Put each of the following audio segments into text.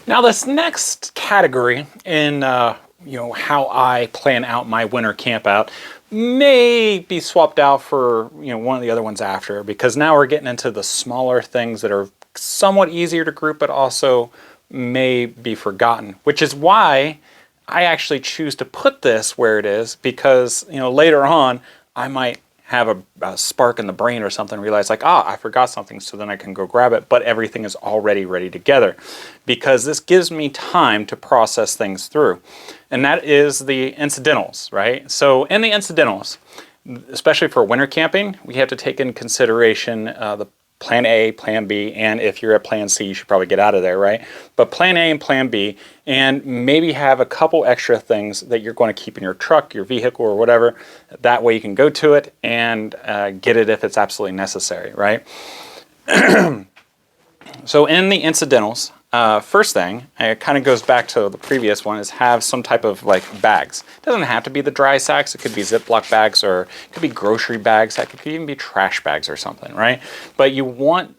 Now this next category in how I plan out my winter camp out may be swapped out for one of the other ones after, because now we're getting into the smaller things that are somewhat easier to group but also may be forgotten, which is why I actually choose to put this where it is, because later on I might have a spark in the brain or something, realize like, I forgot something, so then I can go grab it, but everything is already ready together, because this gives me time to process things through. And that is the incidentals, right? So in the incidentals, especially for winter camping, we have to take in consideration the Plan A, Plan B, and if you're at Plan C, you should probably get out of there, right? But Plan A and Plan B, and maybe have a couple extra things that you're going to keep in your truck, your vehicle, or whatever. That way you can go to it and get it if it's absolutely necessary, right? So in the incidentals, first thing, it kind of goes back to the previous one, is have some type of like bags. It doesn't have to be the dry sacks. It could be Ziploc bags, or it could be grocery bags. It could even be trash bags or something, right? But you want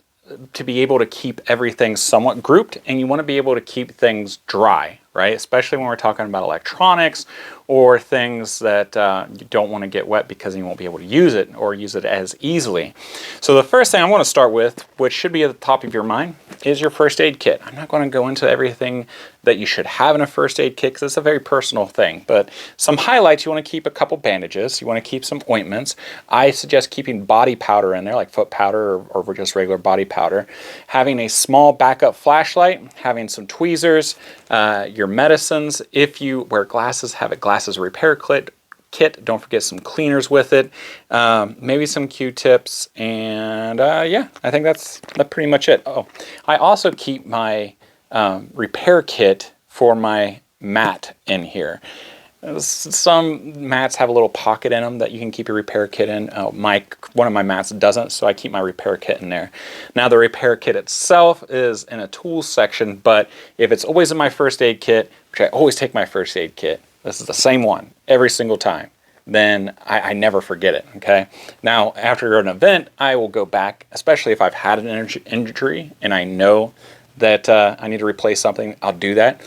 to be able to keep everything somewhat grouped, and you want to be able to keep things dry, right? Especially when we're talking about electronics or things that you don't want to get wet because you won't be able to use it or use it as easily. So the first thing I want to start with, which should be at the top of your mind, is your first aid kit. I'm not going to go into everything that you should have in a first aid kit because it's a very personal thing, but some highlights: you want to keep a couple bandages, you want to keep some ointments. I suggest keeping body powder in there, like foot powder or just regular body powder, having a small backup flashlight, having some tweezers, your medicines. If you wear glasses, have a glasses repair kit. Don't forget some cleaners with it, maybe some Q-tips, and yeah, I think that's pretty much it. Oh, I also keep my repair kit for my mat in here. Some mats have a little pocket in them that you can keep your repair kit in. One of my mats doesn't, so I keep my repair kit in there. Now the repair kit itself is in a tools section, but if it's always in my first aid kit, which I always take my first aid kit, this is the same one every single time, then I never forget it, okay? Now, after an event, I will go back, especially if I've had an injury and I know that I need to replace something, I'll do that.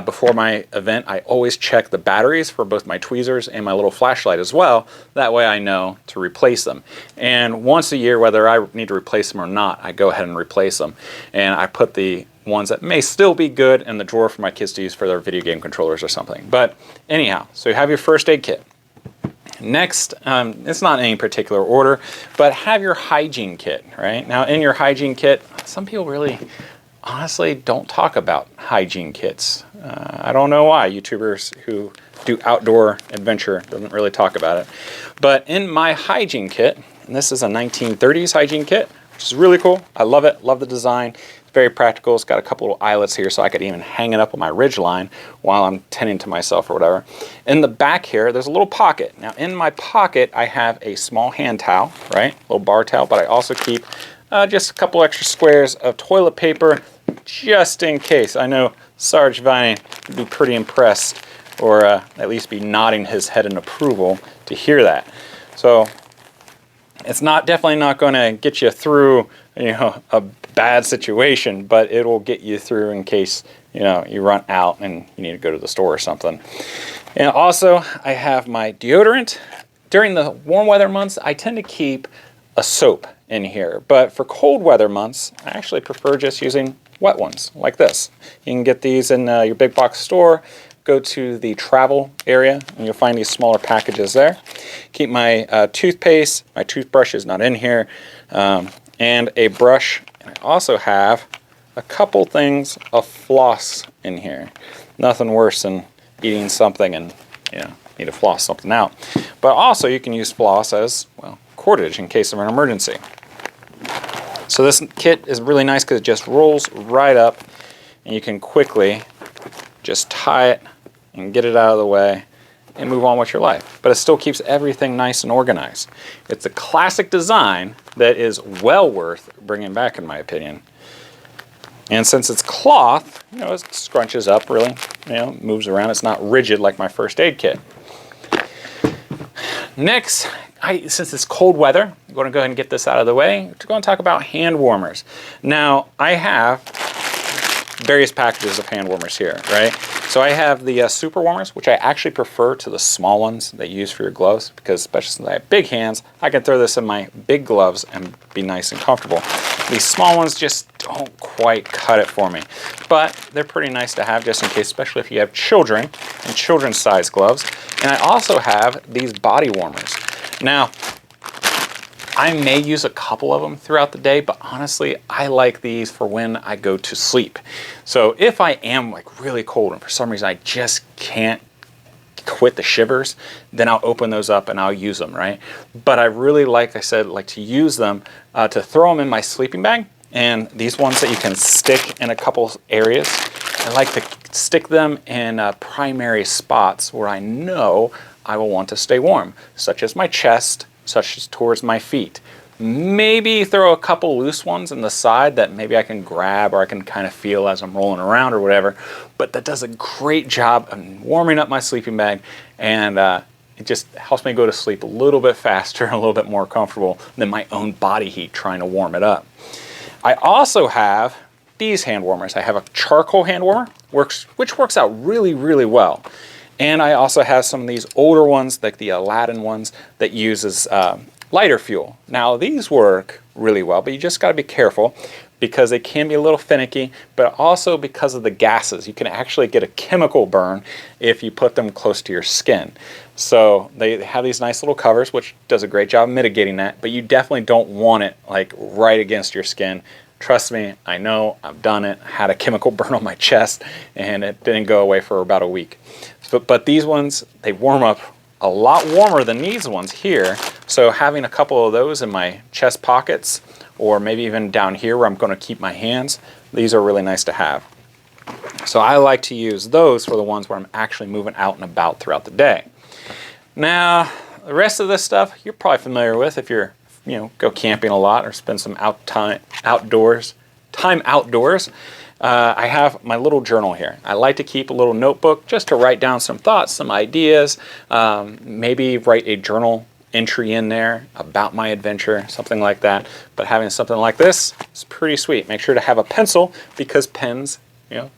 Before my event, I always check the batteries for both my tweezers and my little flashlight as well. That way I know to replace them. And once a year, whether I need to replace them or not, I go ahead and replace them. And I put the ones that may still be good in the drawer for my kids to use for their video game controllers or something. But anyhow, so you have your first aid kit. Next, it's not in any particular order, but have your hygiene kit, right? Now in your hygiene kit, some people really honestly don't talk about hygiene kits. I don't know why. YouTubers who do outdoor adventure doesn't really talk about it. But in my hygiene kit, and this is a 1930s hygiene kit, which is really cool. I love it, love the design. It's very practical. It's got a couple little eyelets here so I could even hang it up on my ridge line while I'm tending to myself or whatever. In the back here, there's a little pocket. Now in my pocket, I have a small hand towel, right? A little bar towel, but I also keep just a couple extra squares of toilet paper, just in case. I know Sarge Vining would be pretty impressed, or at least be nodding his head in approval to hear that. So it's definitely not going to get you through a bad situation, but it will get you through in case you run out and you need to go to the store or something. And also I have my deodorant. During the warm weather months, I tend to keep a soap in here, but for cold weather months, I actually prefer just using wet ones like this. You can get these in your big box store. Go to the travel area and you'll find these smaller packages there. Keep my toothpaste. My toothbrush is not in here, and a brush. And I also have a couple things of floss in here. Nothing worse than eating something and need to floss something out. But also you can use floss as well, cordage in case of an emergency. So this kit is really nice because it just rolls right up and you can quickly just tie it and get it out of the way and move on with your life. But it still keeps everything nice and organized. It's a classic design that is well worth bringing back, in my opinion. And since it's cloth, it scrunches up really, moves around. It's not rigid like my first aid kit. Next, since it's cold weather, I'm going to go ahead and get this out of the way. We're going to talk about hand warmers. Now, I have various packages of hand warmers here, right? So I have the super warmers, which I actually prefer to the small ones that you use for your gloves, because especially since I have big hands, I can throw this in my big gloves and be nice and comfortable. These small ones just don't quite cut it for me, but they're pretty nice to have just in case, especially if you have children and children's size gloves. And I also have these body warmers. Now, I may use a couple of them throughout the day, but honestly, I like these for when I go to sleep. So if I am like really cold and for some reason I just can't quit the shivers, then I'll open those up and I'll use them, right? But I really like I said, like to use them to throw them in my sleeping bag. And these ones that you can stick in a couple areas, I like to stick them in primary spots where I know I will want to stay warm, such as my chest, such as towards my feet. Maybe throw a couple loose ones in the side that maybe I can grab or I can kind of feel as I'm rolling around or whatever. But that does a great job of warming up my sleeping bag, and it just helps me go to sleep a little bit faster and a little bit more comfortable than my own body heat trying to warm it up. I also have these hand warmers. I have a charcoal hand warmer, which works out really, really well. And I also have some of these older ones, like the Aladdin ones, that uses lighter fuel. Now these work really well, but you just got to be careful because they can be a little finicky, but also because of the gases. You can actually get a chemical burn if you put them close to your skin. So they have these nice little covers, which does a great job of mitigating that, but you definitely don't want it like right against your skin. Trust me, I know, I've done it. I had a chemical burn on my chest and it didn't go away for about a week. But these ones, they warm up a lot warmer than these ones here. So having a couple of those in my chest pockets, or maybe even down here where I'm going to keep my hands, these are really nice to have. So I like to use those for the ones where I'm actually moving out and about throughout the day. Now, the rest of this stuff you're probably familiar with if you're, go camping a lot or spend some time outdoors. I have my little journal here. I like to keep a little notebook just to write down some thoughts, some ideas, maybe write a journal entry in there about my adventure, something like that. But having something like this is pretty sweet. Make sure to have a pencil because pens,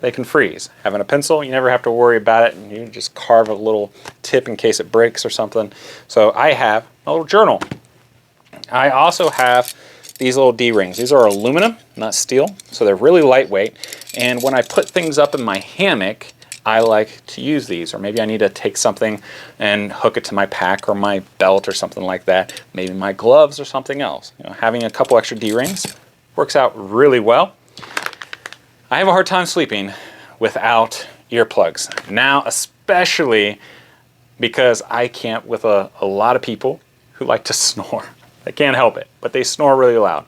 they can freeze. Having a pencil, you never have to worry about it, and you just carve a little tip in case it breaks or something. So I have a little journal. I also have these little D-rings. These are aluminum, not steel, so they're really lightweight. And when I put things up in my hammock, I like to use these. Or maybe I need to take something and hook it to my pack or my belt or something like that. Maybe my gloves or something else. Having a couple extra D-rings works out really well. I have a hard time sleeping without earplugs. Now, especially because I camp with a lot of people who like to snore. They can't help it, but they snore really loud.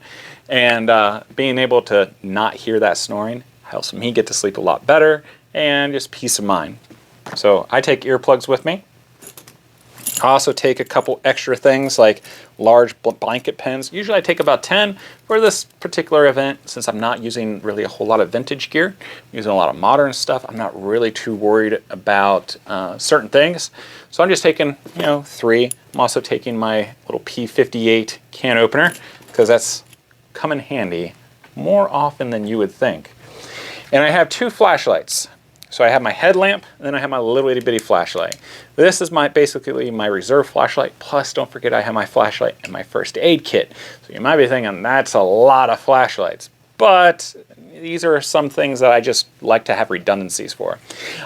And being able to not hear that snoring helps me get to sleep a lot better and just peace of mind. So I take earplugs with me. I also take a couple extra things like large blanket pens. Usually I take about 10 for this particular event. Since I'm not using really a whole lot of vintage gear, I'm using a lot of modern stuff, I'm not really too worried about certain things. So I'm just taking, 3. I'm also taking my little P58 can opener because that's come in handy more often than you would think. And I have 2 flashlights. So I have my headlamp, and then I have my little itty bitty flashlight. This is basically my reserve flashlight, plus don't forget I have my flashlight and my first aid kit. So you might be thinking, that's a lot of flashlights. But these are some things that I just like to have redundancies for.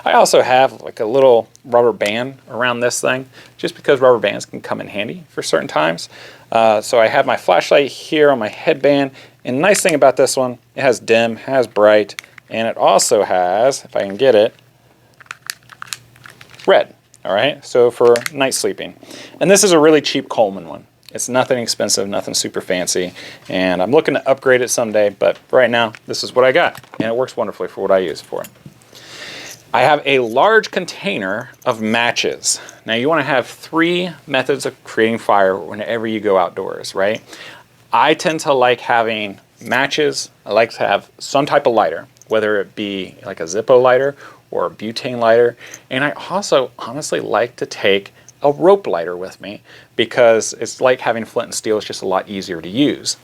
I also have like a little rubber band around this thing, just because rubber bands can come in handy for certain times. So I have my flashlight here on my headband, and the nice thing about this one, it has dim, has bright, and it also has, if I can get it, red. All right, so for night sleeping. And this is a really cheap Coleman one. It's nothing expensive, nothing super fancy, and I'm looking to upgrade it someday, but right now, this is what I got, and it works wonderfully for what I use it for. I have a large container of matches. Now you want to have 3 methods of creating fire whenever you go outdoors, right? I tend to like having matches. I like to have some type of lighter, whether it be like a Zippo lighter or a butane lighter. And I also honestly like to take a rope lighter with me because it's like having flint and steel. It's just a lot easier to use.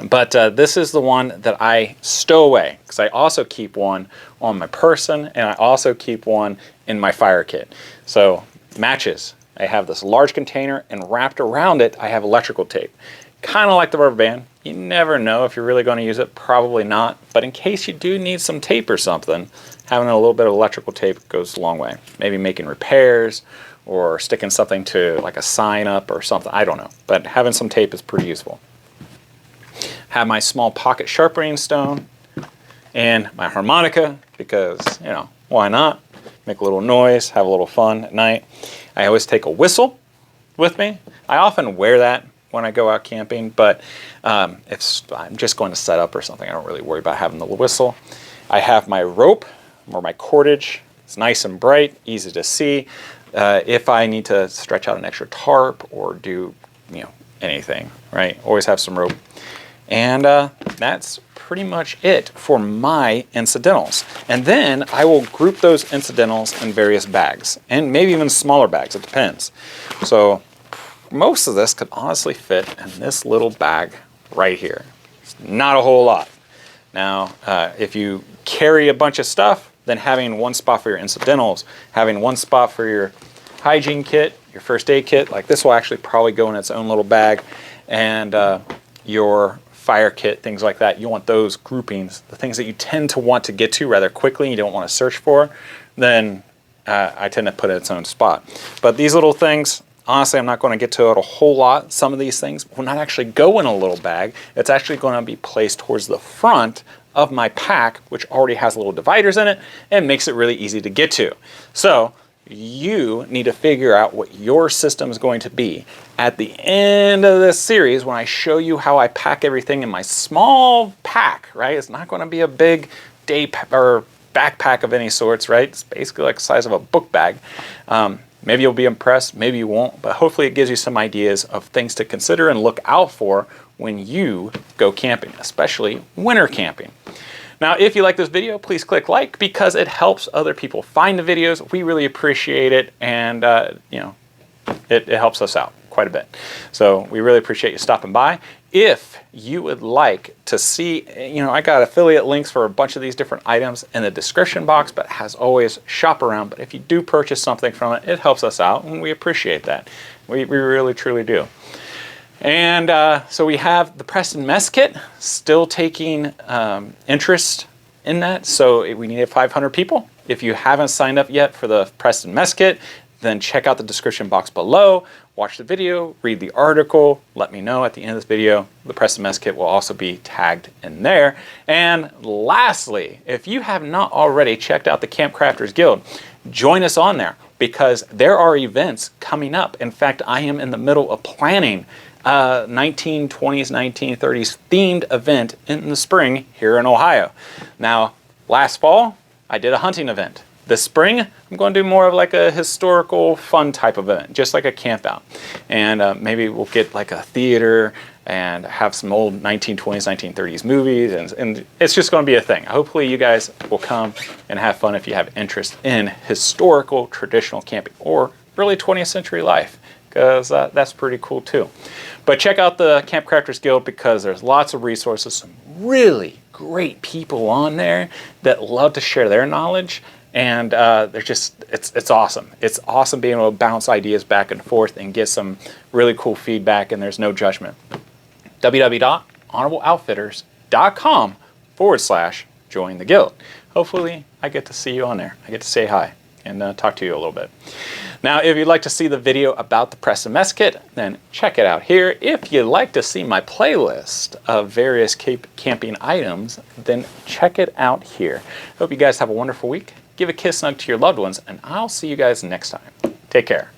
But this is the one that I stow away, because I also keep one on my person, and I also keep one in my fire kit. So matches. I have this large container, and wrapped around it I have electrical tape. Kind of like the rubber band. You never know if you're really going to use it, probably not. But in case you do need some tape or something, having a little bit of electrical tape goes a long way. Maybe making repairs or sticking something to like a sign up or something. I don't know. But having some tape is pretty useful. Have my small pocket sharpening stone and my harmonica, because, you know, why not? Make a little noise, have a little fun at night. I always take a whistle with me. I often wear that when I go out camping, but if I'm just going to set up or something, I don't really worry about having the whistle. I have my rope or my cordage. It's nice and bright, easy to see. If I need to stretch out an extra tarp or do, you know, anything, right? Always have some rope. And that's pretty much it for my incidentals. And then I will group those incidentals in various bags, and maybe even smaller bags, it depends. So most of this could honestly fit in this little bag right here. It's not a whole lot. Now, if you carry a bunch of stuff, then having one spot for your incidentals, having one spot for your hygiene kit, your first aid kit, like this will actually probably go in its own little bag, and your fire kit, things like that, you want those groupings, the things that you tend to want to get to rather quickly, you don't want to search for, then I tend to put it in its own spot. But these little things, honestly, I'm not going to get to it a whole lot. Some of these things will not actually go in a little bag. It's actually going to be placed towards the front of my pack, which already has little dividers in it and makes it really easy to get to. So you need to figure out what your system is going to be. At the end of this series, when I show you how I pack everything in my small pack, right? It's not going to be a big day or backpack of any sorts, right? It's basically like the size of a book bag. Maybe you'll be impressed, maybe you won't, but hopefully it gives you some ideas of things to consider and look out for when you go camping, especially winter camping. Now, if you like this video, please click like, because it helps other people find the videos. We really appreciate it, and you know, it helps us out quite a bit. So we really appreciate you stopping by. If you would like to see, you know, I got affiliate links for a bunch of these different items in the description box, but as always, shop around. But if you do purchase something from it, it helps us out, and we appreciate that. We really, truly do. And so we have the Preston Mess Kit, still taking interest in that. So we needed 500 people. If you haven't signed up yet for the Preston Mess Kit, then check out the description box below, watch the video, read the article, let me know at the end of this video. The Preston Mess Kit will also be tagged in there. And lastly, if you have not already checked out the Camp Crafters Guild, join us on there, because there are events coming up. In fact, I am in the middle of planning 1920s, 1930s themed event in the spring here in Ohio. Now, last fall, I did a hunting event. This spring, I'm going to do more of like a historical fun type of event, just like a camp out. And maybe we'll get like a theater and have some old 1920s, 1930s movies, and it's just going to be a thing. Hopefully you guys will come and have fun if you have interest in historical, traditional camping, or early 20th century life, because that's pretty cool too. But check out the Camp Crafters Guild, because there's lots of resources, some really great people on there that love to share their knowledge, and they're just, it's awesome. It's awesome being able to bounce ideas back and forth and get some really cool feedback, and there's no judgment. www.honorableoutfitters.com/join the guild. Hopefully I get to see you on there. I get to say hi and talk to you a little bit. Now, if you'd like to see the video about the Preston Mess Kit, then check it out here. If you'd like to see my playlist of various camping items, then check it out here. Hope you guys have a wonderful week. Give a kiss and hug to your loved ones, and I'll see you guys next time. Take care.